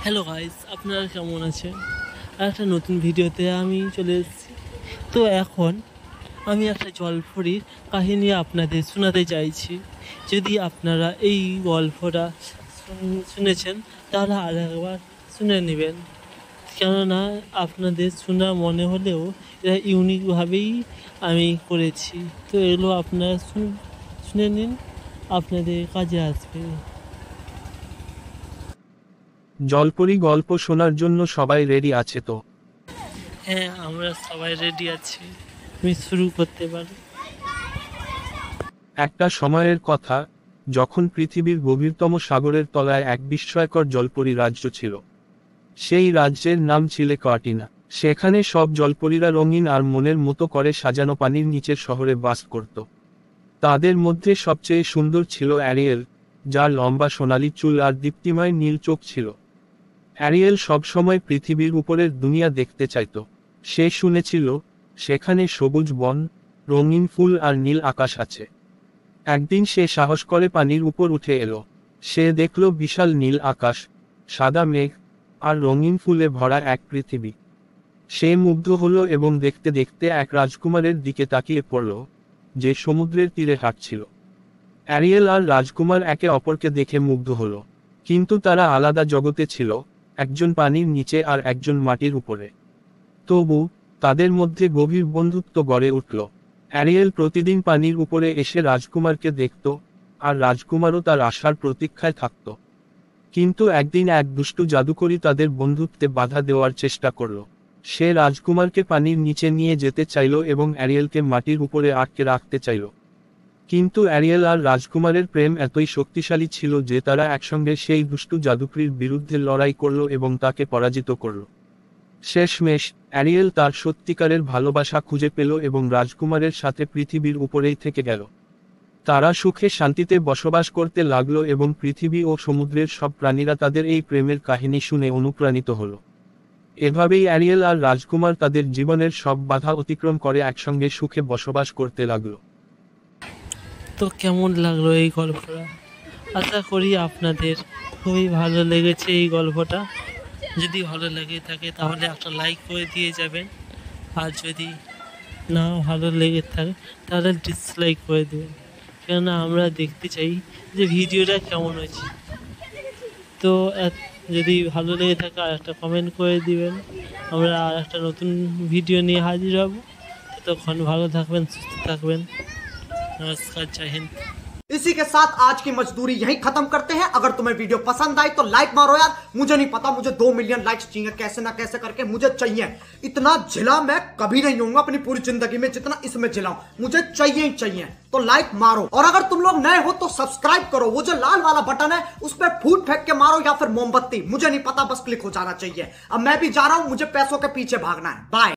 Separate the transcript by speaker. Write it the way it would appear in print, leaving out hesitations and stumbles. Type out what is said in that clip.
Speaker 1: Hello guys, আপনারা কেমন আছেন? আর একটা নতুন ভিডিওতে আমি চলে এসেছি। তো এখন আমি একটা জলপরীর কাহিনী আপনাদের শোনাতে চাইছি। যদি আপনারা এই গল্পটা শুনেছেন তাহলে আরেকবার শুনে নেবেন, কেননা আপনাদের শোনা মনে হলেও এটা ইউনিকভাবেই আমি করেছি। তো এগুলো আপনারা শুনে নিন, আপনাদের কাজে আসবে।
Speaker 2: জলপরি গল্প শোনার জন্য সবাই রেডি আছে তো?
Speaker 1: হ্যাঁ, আমরা সবাই রেডি আছি, তুমি শুরু করতে পারো।
Speaker 2: একটা সময়ের কথা, যখন পৃথিবীর গভীরতম সাগরের তলায় এক বিস্ময়কর জলপরি রাজ্য ছিল। সেই রাজ্যের নাম ছিল কাটিনা। সেখানে সব জলপরীরা রঙিন আর মনের মতো করে সাজানো পানির নিচের শহরে বাস করত। তাদের মধ্যে সবচেয়ে সুন্দর ছিল অ্যারিয়েল, যার লম্বা সোনালি চুল আর দীপ্তিময় নীল চোখ ছিল। অ্যারিয়েল সবসময় পৃথিবীর উপরের দুনিয়া দেখতে চাইত। সে শুনেছিল সেখানে সবুজ বন, রঙিন ফুল আর নীল আকাশ আছে। একদিন সে সাহস করে পানির উপর উঠে এলো। সে দেখল বিশাল নীল আকাশ, সাদা মেঘ আর রঙিন ফুলে ভরা এক পৃথিবী। সে মুগ্ধ হলো এবং দেখতে দেখতে এক রাজকুমারের দিকে তাকিয়ে পড়ল, যে সমুদ্রের তীরে হাঁটছিল। অ্যারিয়েল আর রাজকুমার একে অপরকে দেখে মুগ্ধ হলো, কিন্তু তারা আলাদা জগতে ছিল, একজন পানির নিচে আর একজন মাটির উপরে। তবু তাদের মধ্যে গভীর বন্ধুত্ব গড়ে উঠল। অ্যারিয়েল প্রতিদিন পানির উপরে এসে রাজকুমারকে দেখত, আর রাজকুমারও তার আসার প্রতীক্ষায় থাকত। কিন্তু একদিন এক দুষ্টু জাদুকরী তাদের বন্ধুত্বে বাধা দেওয়ার চেষ্টা করল। সে রাজকুমারকে পানির নিচে নিয়ে যেতে চাইল এবং অ্যারিয়েলকে মাটির উপরে আটকে রাখতে চাইল। কিন্তু অ্যারিয়েল আর রাজকুমারের প্রেম এতই শক্তিশালী ছিল যে তারা একসঙ্গে সেই দুষ্টু জাদুকরীর বিরুদ্ধে লড়াই করল এবং তাকে পরাজিত করল। শেষমেশ অ্যারিয়েল তার সত্যিকারের ভালোবাসা খুঁজে পেল এবং রাজকুমারের সাথে পৃথিবীর উপরেই থেকে গেল। তারা সুখে শান্তিতে বসবাস করতে লাগলো এবং পৃথিবী ও সমুদ্রের সব প্রাণীরা তাদের এই প্রেমের কাহিনী শুনে অনুপ্রাণিত হলো। এভাবেই অ্যারিয়েল আর রাজকুমার তাদের জীবনের সব বাধা অতিক্রম করে একসঙ্গে সুখে বসবাস করতে লাগলো।
Speaker 1: তো কেমন লাগলো এই গল্পটা? আশা করি আপনাদের খুবই ভালো লেগেছে এই গল্পটা। যদি ভালো লেগে থাকে তাহলে একটা লাইক করে দিয়ে যাবেন, আর যদি না ভালো লেগে থাকে তাহলে ডিসলাইক করে দেবেন, কেননা আমরা দেখতে চাই যে ভিডিওটা কেমন হয়েছে। তো যদি ভালো লেগে থাকে আর একটা কমেন্ট করে দিবেন। আমরা আর একটা নতুন ভিডিও নিয়ে হাজির হব। ততক্ষণ ভালো থাকবেন, সুস্থ থাকবেন। नमस्कार, जय हिंद।
Speaker 3: इसी के साथ आज की मजदूरी यहीं खत्म करते हैं। अगर तुम्हें वीडियो पसंद आई तो लाइक मारो यार। मुझे नहीं पता, मुझे 2 मिलियन लाइक्स चाहिए, कैसे ना कैसे करके मुझे चाहिए। इतना झिला मैं कभी नहीं होऊंगा अपनी पूरी जिंदगी में जितना इसमें झिलाऊं। मुझे चाहिए ही चाहिए। तो लाइक मारो, और अगर तुम लोग नए हो तो सब्सक्राइब करो। वो जो लाल वाला बटन है उस पर फूट फेंक के मारो या फिर मोमबत्ती, मुझे नहीं पता, बस क्लिक हो जाना चाहिए। अब मैं भी जा रहा हूं, मुझे पैसों के पीछे भागना है। बाय।